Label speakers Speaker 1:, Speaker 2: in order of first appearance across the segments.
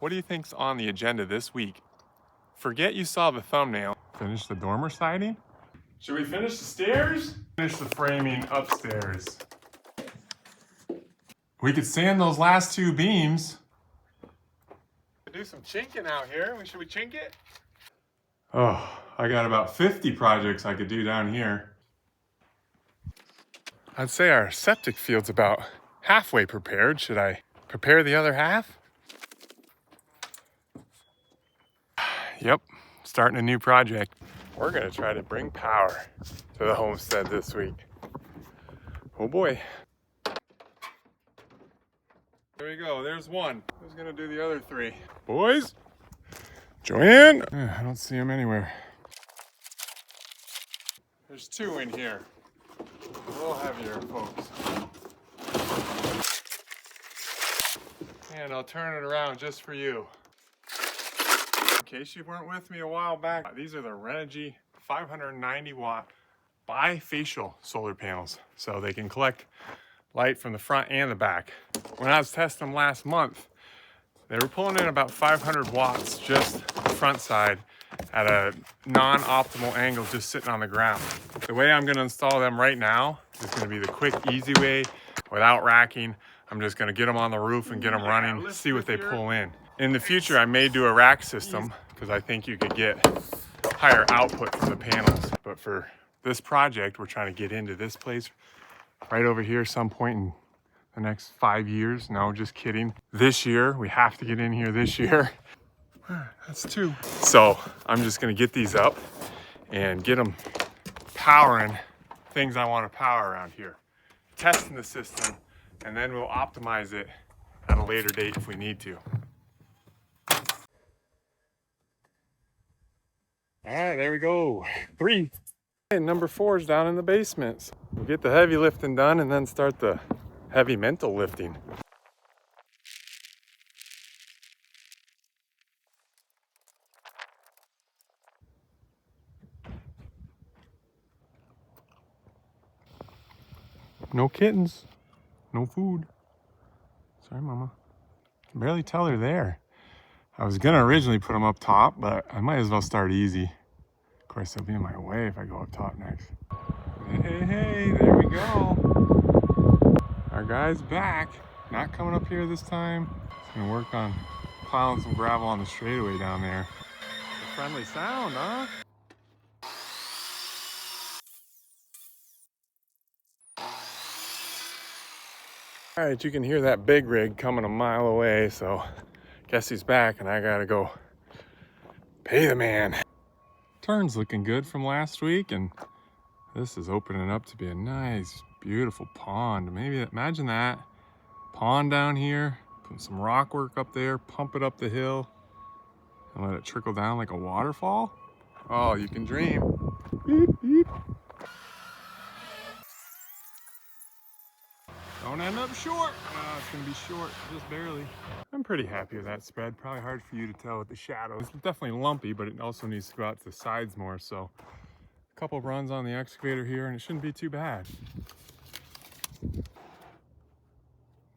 Speaker 1: What do you think's on the agenda this week? Forget you saw the thumbnail. Finish the dormer siding? Should we finish the stairs? Finish the framing upstairs. We could sand those last two beams. Do some chinking out here. Should we chink it? Oh, I got about 50 projects I could do down here. I'd say our septic field's about halfway prepared. Should I prepare the other half? Yep, starting a new project. We're gonna try to bring power to the homestead this week. Oh boy. There we go, there's one. Who's gonna do the other three? Boys? Joanne? I don't see him anywhere. There's two in here. A little heavier, folks. And I'll turn it around just for you. In case you weren't with me a while back, these are the Renogy 590 watt bifacial solar panels. So they can collect light from the front and the back. When I was testing them last month, they were pulling in about 500 watts just the front side at a non-optimal angle just sitting on the ground. The way I'm gonna install them right now is gonna be the quick, easy way without racking. I'm just gonna get them on the roof and get them running, see what they pull in. In the future, I may do a rack system because I think you could get higher output from the panels. But for this project, we're trying to get into this place right over here some point in the next 5 years. No, just kidding. This year, we have to get in here this year. That's two. So I'm just gonna get these up and get them powering things I want to power around here. Testing the system, and then we'll optimize it at a later date if we need to. All right, there we go. 3. And number 4 is down in the basement. We'll get the heavy lifting done and then start the heavy mental lifting. No kittens, no food. Sorry, Mama. I can barely tell her there. I was gonna originally put them up top, but I might as well start easy. Of course, they'll be in my way if I go up top next. Hey, there we go. Our guy's back. Not coming up here this time. He's gonna work on piling some gravel on the straightaway down there. A friendly sound, huh? All right, you can hear that big rig coming a mile away, so guess he's back and I gotta go pay the man. Turn's looking good from last week, and this is opening up to be a nice, beautiful pond. Maybe imagine that pond down here, put some rock work up there, pump it up the hill, and let it trickle down like a waterfall. Oh, you can dream. Beep, beep. Don't end up short. It's gonna be short, just barely. I'm pretty happy with that spread. Probably hard for you to tell with the shadows. It's definitely lumpy, but it also needs to go out to the sides more. So a couple runs on the excavator here and it shouldn't be too bad.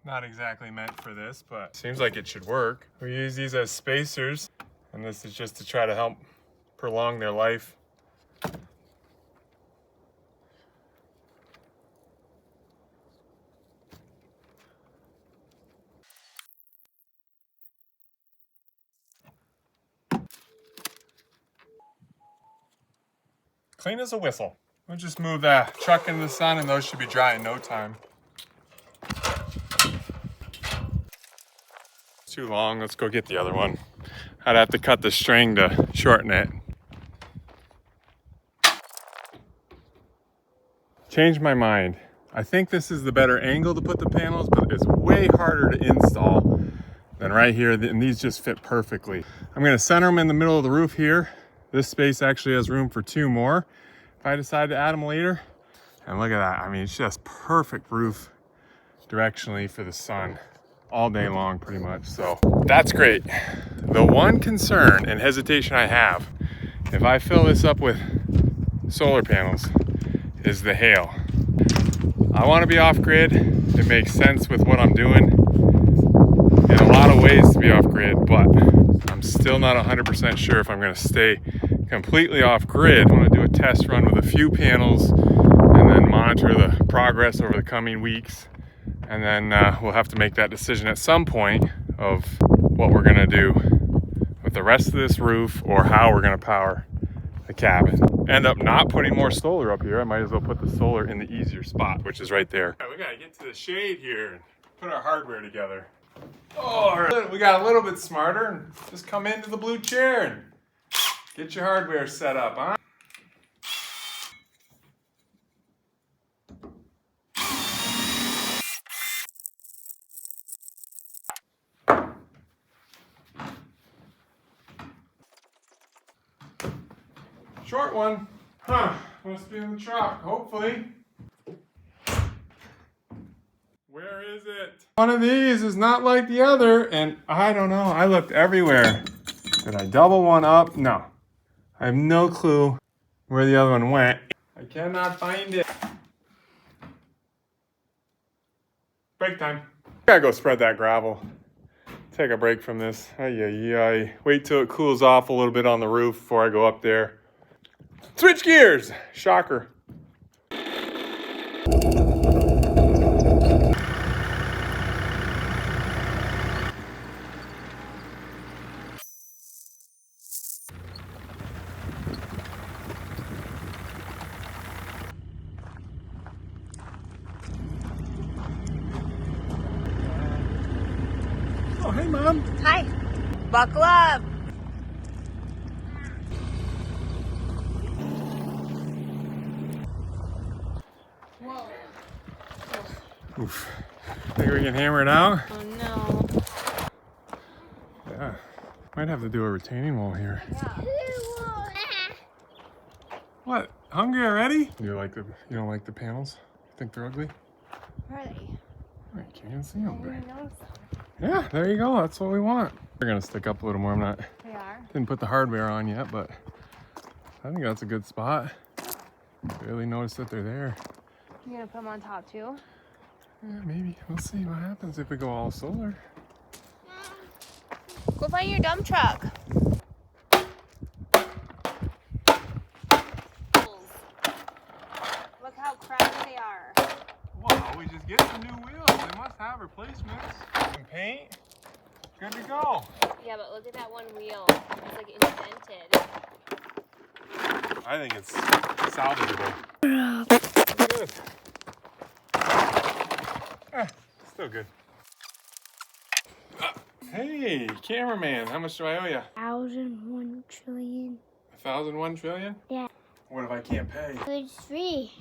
Speaker 1: Not exactly meant for this, but seems like it should work. We use these as spacers, and this is just to try to help prolong their life. Clean as a whistle. We'll just move that truck into the sun and those should be dry in no time. It's too long, let's go get the other one. I'd have to cut the string to shorten it. Changed my mind. I think this is the better angle to put the panels, but it's way harder to install than right here, and these just fit perfectly. I'm gonna center them in the middle of the roof here. This space actually has room for 2 more if I decide to add them later. And look at that, I mean, it's just perfect roof directionally for the sun all day long pretty much, so that's great. The one concern and hesitation I have, if I fill this up with solar panels, is the hail. I want to be off grid. It makes sense with what I'm doing in a lot of ways to be off grid, but still not 100% sure if I'm gonna stay completely off grid. I wanna do a test run with a few panels and then monitor the progress over the coming weeks. And then we'll have to make that decision at some point of what we're gonna do with the rest of this roof or how we're gonna power the cabin. End up not putting more solar up here. I might as well put the solar in the easier spot, which is right there. All right, we gotta get to the shade here and put our hardware together. Oh, we got a little bit smarter and just come into the blue chair and get your hardware set up, huh? Short one. Huh. Must be in the truck, hopefully. Where is it? One of these is not like the other, and I don't know. I looked everywhere. Did I double one up? No. I have no clue where the other one went. I cannot find it. Break time. Gotta go spread that gravel. Take a break from this. Ay. Wait till it cools off a little bit on the roof before I go up there. Switch gears! Shocker. Oh, hey, Mom.
Speaker 2: Hi. Buckle up. Whoa.
Speaker 1: Oof. Think we can hammer it out?
Speaker 2: Oh no.
Speaker 1: Yeah. Might have to do a retaining wall here.
Speaker 2: Yeah.
Speaker 1: What? Hungry already? You don't like the panels? You think they're ugly?
Speaker 2: Where are they?
Speaker 1: I can't even see them.
Speaker 2: I didn't notice them.
Speaker 1: Yeah, there you go. That's what we want. They're gonna stick up a little more.
Speaker 2: They are?
Speaker 1: Didn't put the hardware on yet, but I think that's a good spot. Barely noticed that they're there.
Speaker 2: You gonna put them on top too?
Speaker 1: Yeah, maybe. We'll see what happens if we go all solar.
Speaker 2: Go find your dump truck. Look how cracked they are.
Speaker 1: Well, we just get some new wheels. They must have replacements. Some paint. Good to go.
Speaker 2: Yeah, but look at that one wheel. It's like indented.
Speaker 1: I think it's salvageable. Good. Still good. Hey, cameraman, how much do I owe you?
Speaker 3: 1,001 trillion.
Speaker 1: 1,001 trillion?
Speaker 3: Yeah.
Speaker 1: What if I can't pay?
Speaker 3: It's free.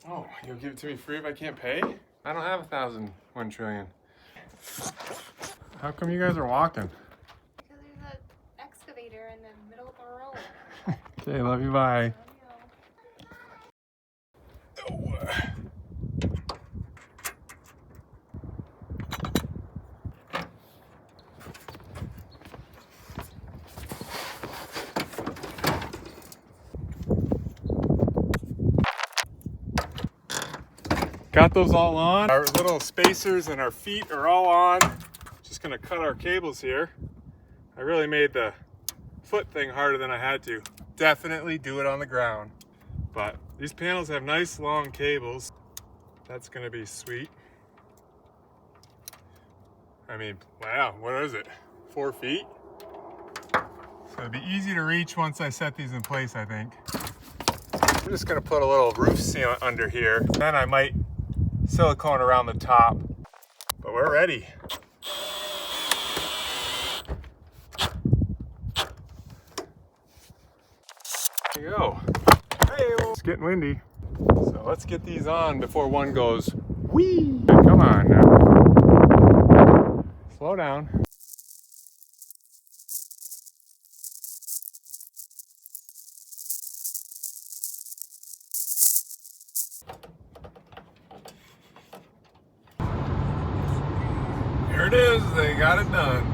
Speaker 1: Oh, you'll give it to me free if I can't pay? I don't have 1,001 trillion. How come you guys are walking?
Speaker 2: Because there's an excavator in the middle of the road.
Speaker 1: Okay, love you, bye. Got those all on. Our little spacers and our feet are all on. Just gonna cut our cables here. I really made the foot thing harder than I had to. Definitely do it on the ground. But these panels have nice long cables. That's gonna be sweet. I mean, wow, what is it? 4 feet? So it'll be easy to reach once I set these in place, I think. I'm just gonna put a little roof seal under here. Then I might silicone around the top, but we're ready. There you go. Hey, it's getting windy. So let's get these on before one goes whee. Come on now. Slow down. There it is, they got it done.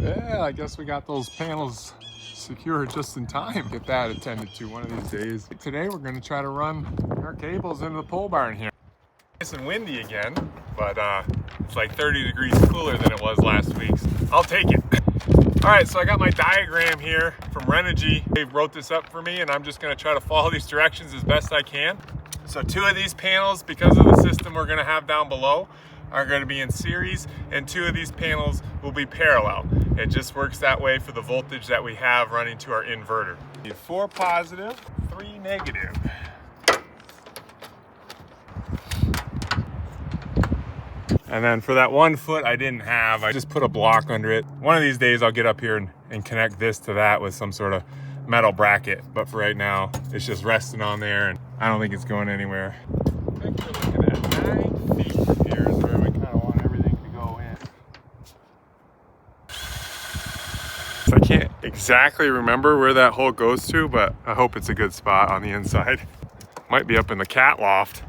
Speaker 1: Yeah, I guess we got those panels secured just in time. Get that attended to one of these days. Today we're gonna try to run our cables into the pole barn here. Nice and windy again, but it's like 30 degrees cooler than it was last week. So I'll take it. All right, so I got my diagram here from Renogy. They wrote this up for me, and I'm just gonna try to follow these directions as best I can. So 2 of these panels, because of the system we're gonna have down below, are gonna be in series, and 2 of these panels will be parallel. It just works that way for the voltage that we have running to our inverter. 4 positive, 3 negative. And then for that 1 foot I didn't have, I just put a block under it. One of these days I'll get up here and connect this to that with some sort of metal bracket. But for right now, it's just resting on there, and I don't think it's going anywhere. I think we're looking at 9 feet here is where we kind of want everything to go in. So I can't exactly remember where that hole goes to, but I hope it's a good spot on the inside. Might be up in the cat loft.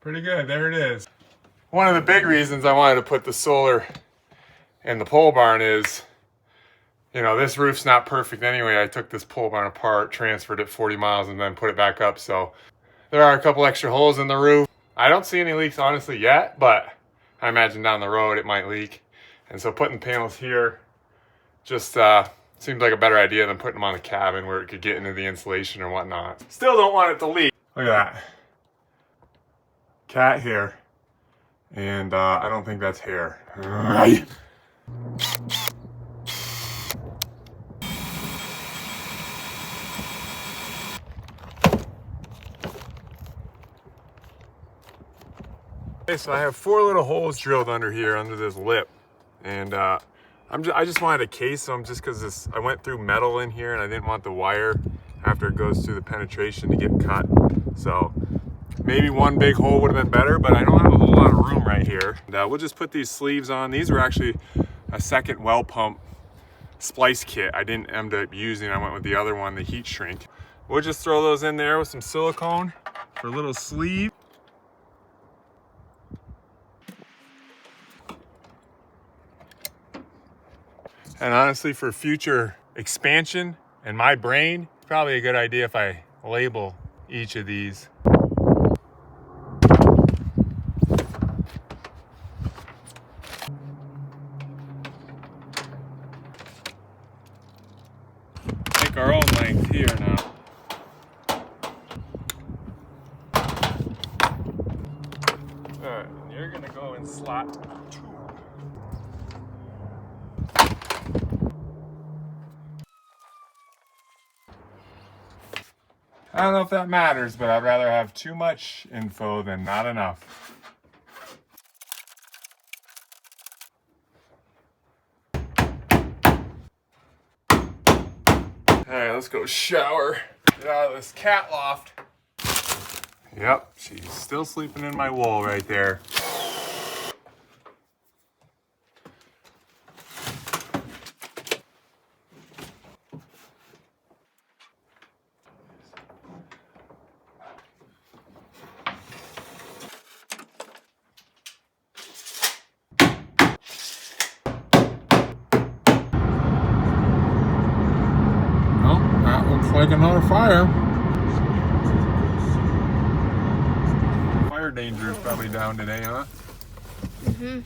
Speaker 1: Pretty good, there it is. One of the big reasons I wanted to put the solar in the pole barn is, you know, this roof's not perfect anyway. I took this pole barn apart, transferred it 40 miles, and then put it back up. So there are a couple extra holes in the roof. I don't see any leaks honestly yet, but I imagine down the road it might leak. And so putting panels here just seems like a better idea than putting them on the cabin where it could get into the insulation or whatnot. Still don't want it to leak. Look at that. Cat hair, and I don't think that's hair. Okay, so I have 4 little holes drilled under here, under this lip, and I just wanted to case them just because I went through metal in here, and I didn't want the wire after it goes through the penetration to get cut. So maybe 1 big hole would have been better, but I don't have a whole lot of room right here. And, we'll just put these sleeves on. These were actually a second well pump splice kit I didn't end up using. I went with the other one, the heat shrink. We'll just throw those in there with some silicone for a little sleeve. And honestly, for future expansion in my brain, it's probably a good idea if I label each of these. Make our own length here now. Alright, you're gonna go in slot 2. I don't know if that matters, but I'd rather have too much info than not enough. Alright, let's go shower. Get out of this cat loft. Yep, she's still sleeping in my wool right there. Like another fire. Fire danger is probably down today, huh? Mm-hmm.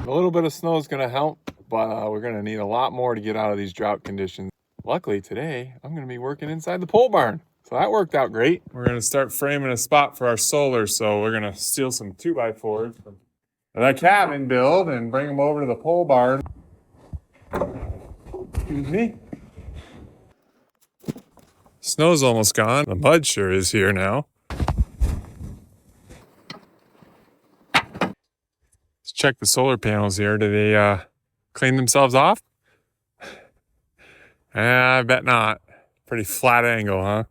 Speaker 1: A little bit of snow is going to help, but we're going to need a lot more to get out of these drought conditions. Luckily today, I'm going to be working inside the pole barn. So that worked out great. We're going to start framing a spot for our solar. So we're going to steal some 2x4s from that cabin build and bring them over to the pole barn. Excuse me. Snow's almost gone. The mud sure is here now. Let's check the solar panels here. Do they clean themselves off? I bet not. Pretty flat angle, huh?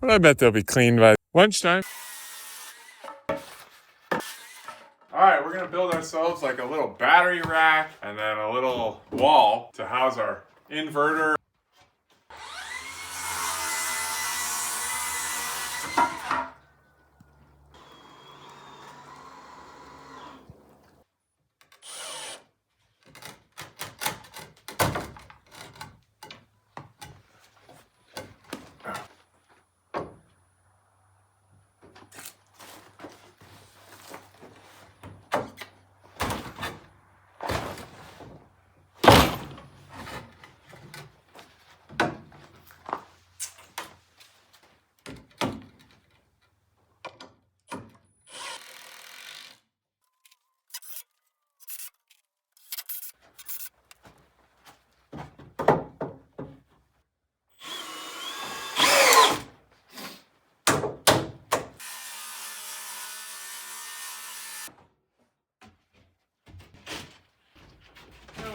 Speaker 1: But I bet they'll be cleaned by lunchtime. All right, we're gonna build ourselves like a little battery rack and then a little wall to house our inverter.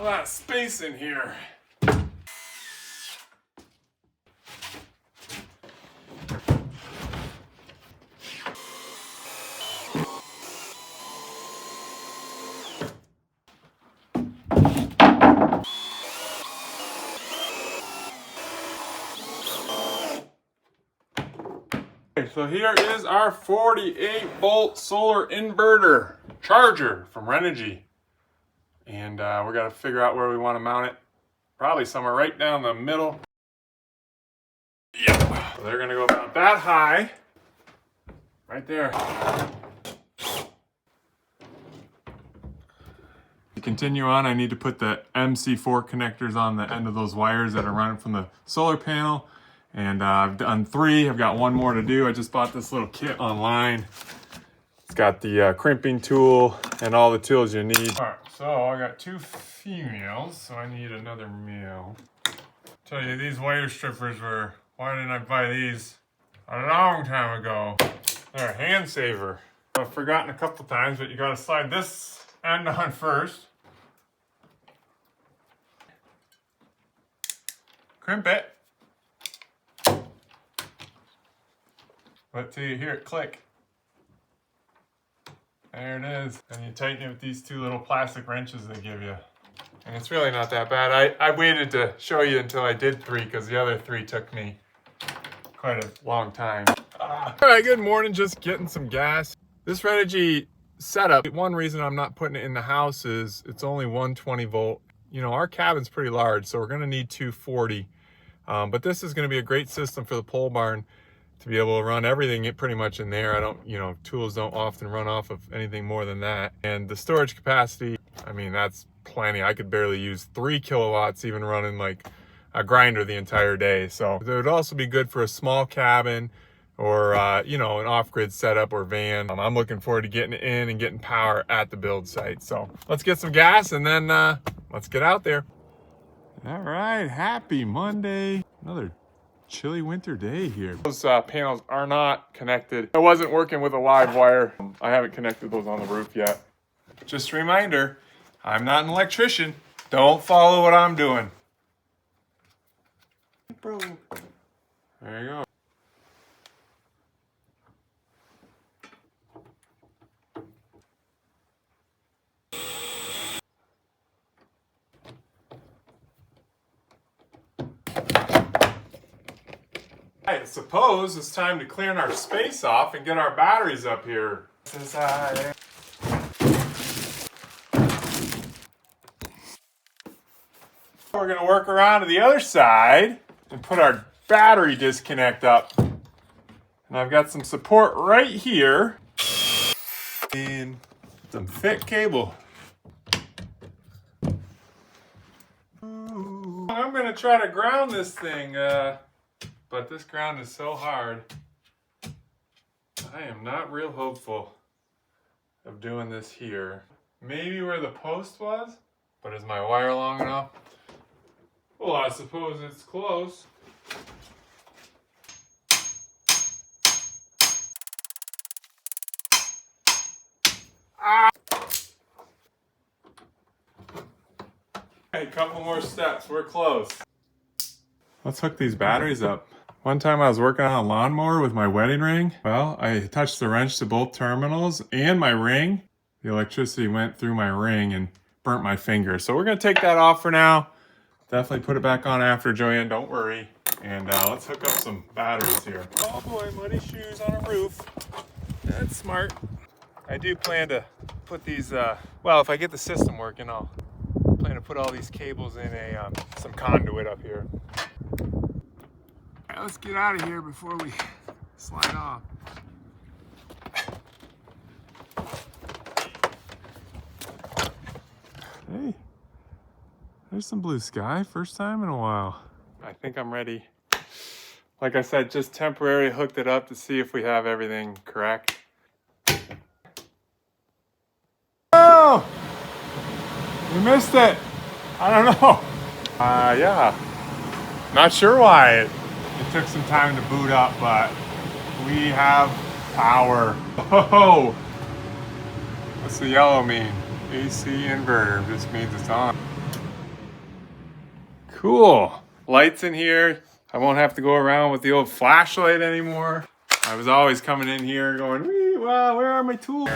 Speaker 1: A lot of space in here. So here is our 48-volt solar inverter charger from Renogy. And we're going to figure out where we want to mount it. Probably somewhere right down the middle. Yep. So they're going to go about that high. Right there. To continue on, I need to put the MC4 connectors on the end of those wires that are running from the solar panel. And I've done 3. I've got 1 more to do. I just bought this little kit online. It's got the crimping tool and all the tools you need. All right, so I got 2 females, so I need another male. Tell you, these wire strippers were, why didn't I buy these a long time ago? They're a hand saver. I've forgotten a couple times, but you gotta slide this end on first. Crimp it. Wait till you hear it click. There it is. And you tighten it with these 2 little plastic wrenches they give you. And it's really not that bad. I waited to show you until I did 3 because the other 3 took me quite a long time. All right, good morning. Just getting some gas. This Renogy setup, one reason I'm not putting it in the house is it's only 120 volt. You know, our cabin's pretty large, so we're gonna need 240. But this is gonna be a great system for the pole barn to be able to run everything pretty much in there. I don't, you know, tools don't often run off of anything more than that. And the storage capacity, I mean, that's plenty. I could barely use 3 kilowatts even running like a grinder the entire day. So it would also be good for a small cabin or, you know, an off-grid setup or van. I'm looking forward to getting it in and getting power at the build site. So let's get some gas and then let's get out there. All right, happy Monday. Another chilly winter day here. Those panels are not connected. I wasn't working with a live wire. I haven't connected those on the roof yet. Just a reminder, I'm not an electrician. Don't follow what I'm doing. Bro. There you go. I suppose it's time to clear our space off and get our batteries up here. We're going to work around to the other side and put our battery disconnect up. And I've got some support right here and some thick cable. I'm going to try to ground this thing, but this ground is so hard. I am not real hopeful of doing this here. Maybe where the post was, but is my wire long enough? Well, I suppose it's close. Ah! A couple more steps, we're close. Let's hook these batteries up. One time I was working on a lawnmower with my wedding ring. Well, I touched the wrench to both terminals and my ring. The electricity went through my ring and burnt my finger. So we're gonna take that off for now. Definitely put it back on after, Joanne, don't worry. And let's hook up some batteries here. Oh boy, muddy shoes on a roof. That's smart. I do plan to put these, well, if I get the system working, I'll plan to put all these cables in some conduit up here. All right, let's get out of here before we slide off. Hey, there's some blue sky. First time in a while. I think I'm ready. Like I said, just temporarily hooked it up to see if we have everything correct. Oh! We missed it. I don't know. Yeah. Not sure why it took some time to boot up, but we have power. Oh! What's the yellow mean? AC inverter. This means it's on. Cool. Lights in here. I won't have to go around with the old flashlight anymore. I was always coming in here going, "Wee, wow, where are my tools?"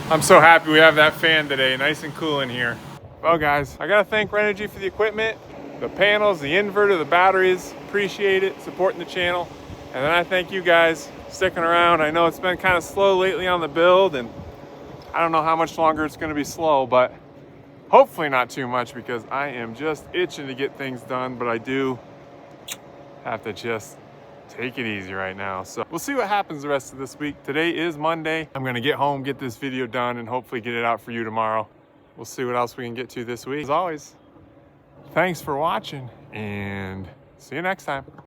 Speaker 1: I'm so happy we have that fan today, nice and cool in here. Well guys, I gotta thank Renogy for the equipment, the panels, the inverter, the batteries. Appreciate it, supporting the channel. And then I thank you guys sticking around. I know it's been kind of slow lately on the build, and I don't know how much longer it's gonna be slow, but hopefully not too much, because I am just itching to get things done, but I do have to just take it easy right now. So we'll see what happens the rest of this week. Today is Monday. I'm gonna get home, get this video done, and hopefully get it out for you tomorrow. We'll see what else we can get to this week. As always, thanks for watching, and see you next time.